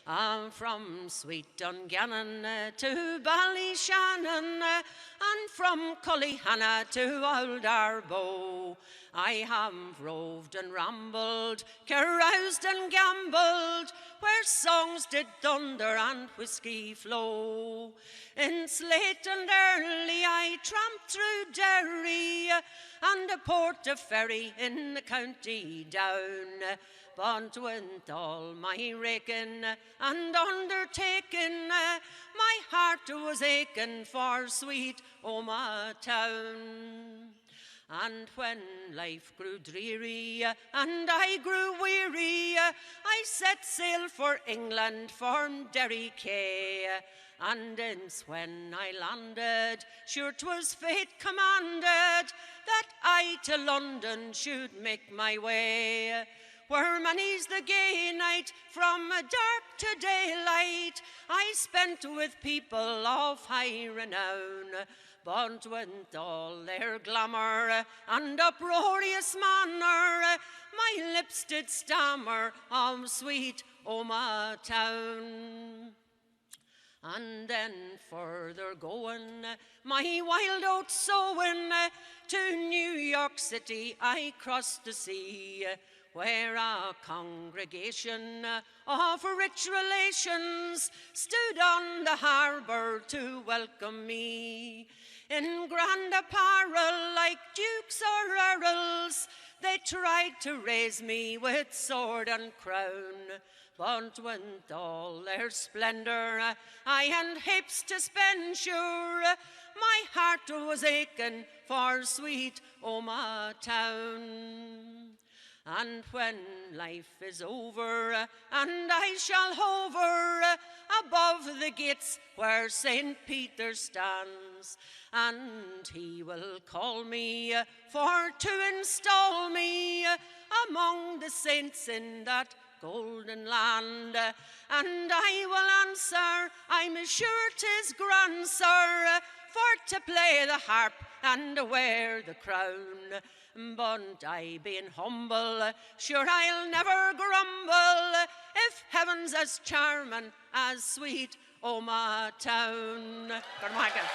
From sweet Dungannon to Ballyshannon, and from Cullyhanna to Old Arboe, I have roved and rambled, caroused and gambled, where songs did thunder and whiskey flow. In slate and early I tramped through Derry, and a port of Ferry in the county Down. But with all my raking and undertaking, my heart was aching for sweet Omagh town. And when life grew dreary and I grew weary, I set sail for England from Derry Quay. And ince when I landed, sure 'twas fate commanded that I to London should make my way. Where many's the gay night from dark to daylight I spent with people of high renown, but with all their glamour and uproarious manner, my lips did stammer of sweet Omagh town. And then further going, my wild oats sowing, to New York City I crossed the sea, where a congregation of rich relations stood on the harbour to welcome me. In grand apparel like dukes or earls, they tried to raise me with sword and crown. But with all their splendour I had heaps to spend, sure, my heart was aching for sweet Omagh town. And when life is over and I shall hover above the gates where St. Peter stands, and he will call me for to install me among the saints in that golden land, and I will answer, I'm sure 'tis grand, sir, for to play the harp and wear the crown. But I being humble, sure I'll never grumble if heaven's as charming as sweet Omagh town. Good morning.